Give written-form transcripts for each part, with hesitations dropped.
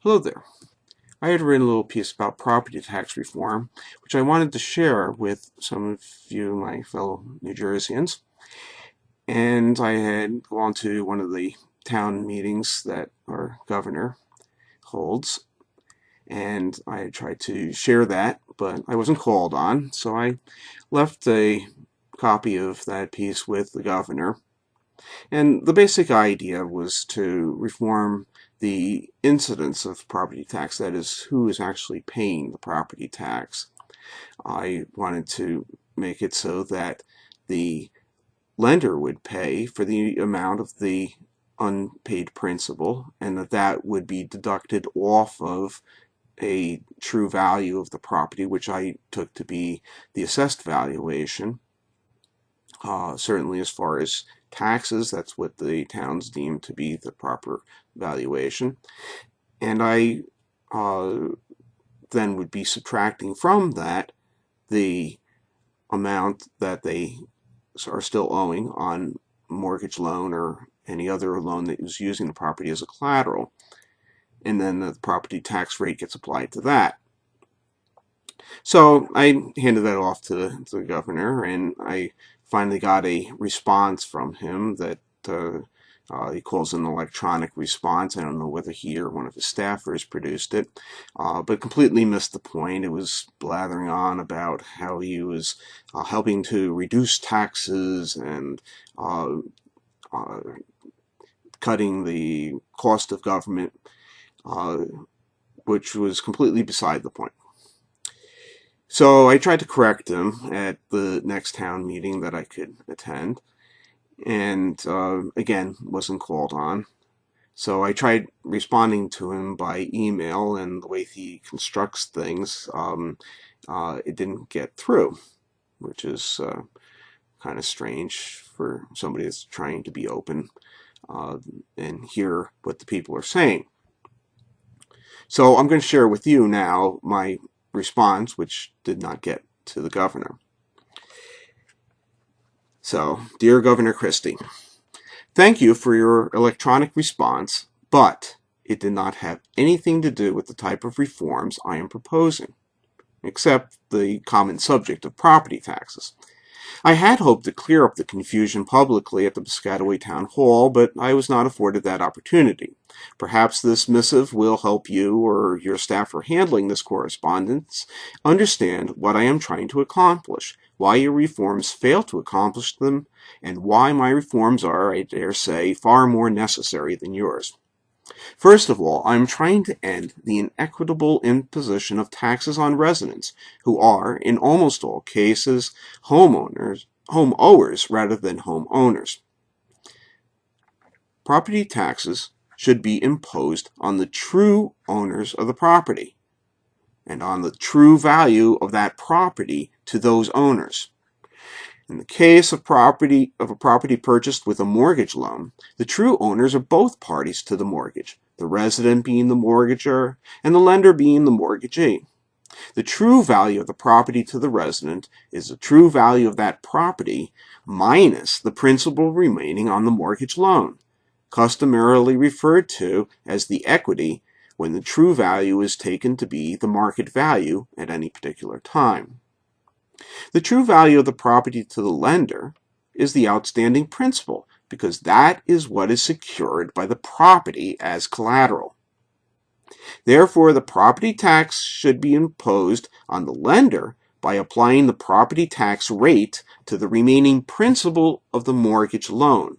Hello there. I had written a little piece about property tax reform, which I wanted to share with some of you, my fellow New Jerseyans. And I had gone to one of the town meetings that our governor holds, and I had tried to share that, but I wasn't called on, so I left a copy of that piece with the governor. And the basic idea was to reform the incidence of property tax, that is, who is actually paying the property tax. I wanted to make it so that the lender would pay for the amount of the unpaid principal, and that would be deducted off of a true value of the property, which I took to be the assessed valuation. Certainly as far as taxes, that's what the towns deem to be the proper valuation. And I then would be subtracting from that the amount that they are still owing on mortgage loan or any other loan that is using the property as a collateral. And then the property tax rate gets applied to that. So I handed that off to the governor, and I finally got a response from him that he calls an electronic response. I don't know whether he or one of his staffers produced it, but completely missed the point. It was blathering on about how he was helping to reduce taxes and uh, cutting the cost of government, uh, which was completely beside the point. So I tried to correct him at the next town meeting that I could attend, and again, wasn't called on. So I tried responding to him by email, and the way he constructs things, it didn't get through, which is kind of strange for somebody that's trying to be open and hear what the people are saying. So I'm going to share with you now my response, which did not get to the governor. So, dear Governor Christie, thank you for your electronic response, but it did not have anything to do with the type of reforms I am proposing, except the common subject of property taxes. I had hoped to clear up the confusion publicly at the Piscataway Town Hall, but I was not afforded that opportunity. Perhaps this missive will help you or your staff for handling this correspondence understand what I am trying to accomplish, why your reforms fail to accomplish them, and why my reforms are, I dare say, far more necessary than yours. First of all, I am trying to end the inequitable imposition of taxes on residents who are, in almost all cases, homeowners rather than homeowners. Property taxes should be imposed on the true owners of the property and on the true value of that property to those owners. In the case of a property purchased with a mortgage loan, the true owners are both parties to the mortgage, the resident being the mortgager and the lender being the mortgagee. The true value of the property to the resident is the true value of that property minus the principal remaining on the mortgage loan, customarily referred to as the equity when the true value is taken to be the market value at any particular time. The true value of the property to the lender is the outstanding principal, because that is what is secured by the property as collateral. Therefore, the property tax should be imposed on the lender by applying the property tax rate to the remaining principal of the mortgage loan,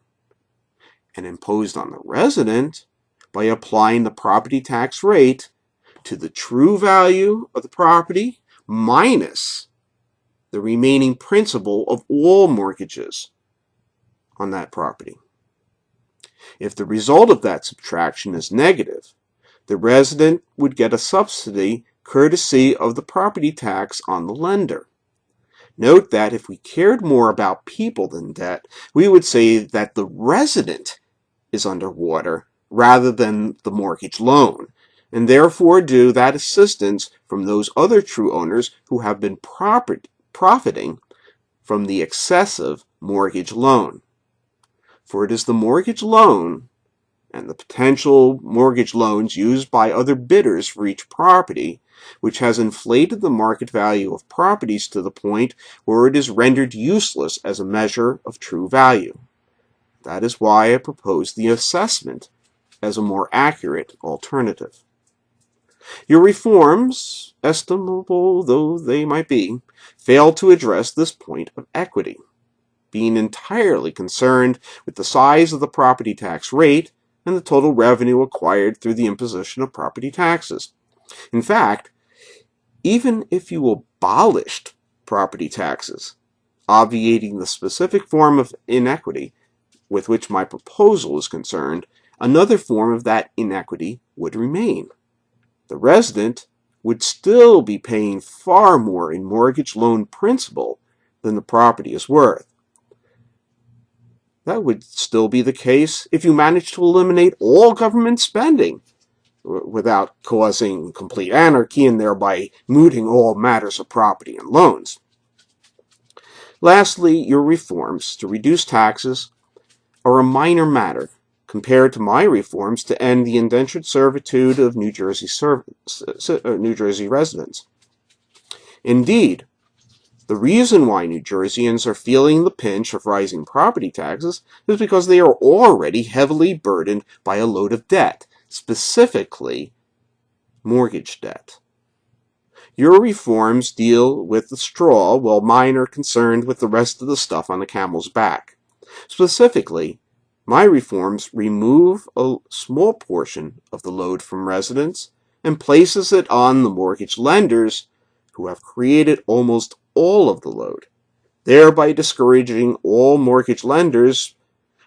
and imposed on the resident by applying the property tax rate to the true value of the property minus the remaining principal of all mortgages on that property. If the result of that subtraction is negative, the resident would get a subsidy courtesy of the property tax on the lender. Note that if we cared more about people than debt, we would say that the resident is underwater rather than the mortgage loan, and therefore due that assistance from those other true owners who have been profiting from the excessive mortgage loan. For it is the mortgage loan and the potential mortgage loans used by other bidders for each property, which has inflated the market value of properties to the point where it is rendered useless as a measure of true value. That is why I propose the assessment as a more accurate alternative. Your reforms, estimable though they might be, fail to address this point of equity, being entirely concerned with the size of the property tax rate and the total revenue acquired through the imposition of property taxes. In fact, even if you abolished property taxes, obviating the specific form of inequity with which my proposal is concerned, another form of that inequity would remain. The resident would still be paying far more in mortgage loan principal than the property is worth. That would still be the case if you managed to eliminate all government spending without causing complete anarchy and thereby mooting all matters of property and loans. Lastly, your reforms to reduce taxes are a minor matter compared to my reforms to end the indentured servitude of New Jersey residents. Indeed, the reason why New Jerseyans are feeling the pinch of rising property taxes is because they are already heavily burdened by a load of debt, specifically mortgage debt. Your reforms deal with the straw, while mine are concerned with the rest of the stuff on the camel's back. Specifically, my reforms remove a small portion of the load from residents and places it on the mortgage lenders, who have created almost all of the load, thereby discouraging all mortgage lenders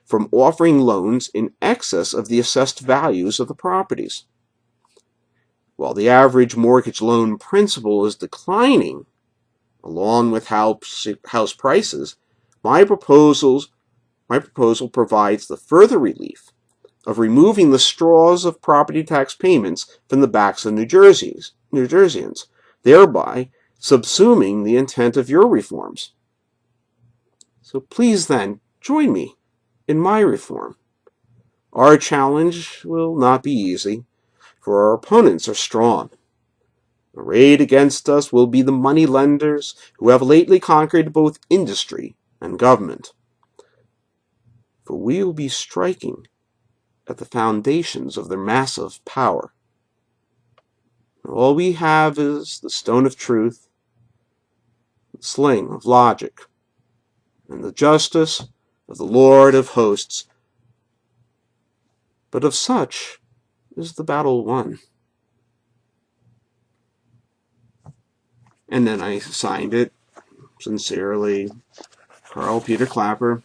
from offering loans in excess of the assessed values of the properties. While the average mortgage loan principal is declining, along with house prices, my proposal provides the further relief of removing the straws of property tax payments from the backs of New Jerseyans, thereby subsuming the intent of your reforms. So please then, join me in my reform. Our challenge will not be easy, for our opponents are strong. Arrayed against us will be the money lenders who have lately conquered both industry and government. For we will be striking at the foundations of their massive power. All we have is the stone of truth, the sling of logic, and the justice of the Lord of hosts. But of such is the battle won. And then I signed it, sincerely, Carl Peter Clapper.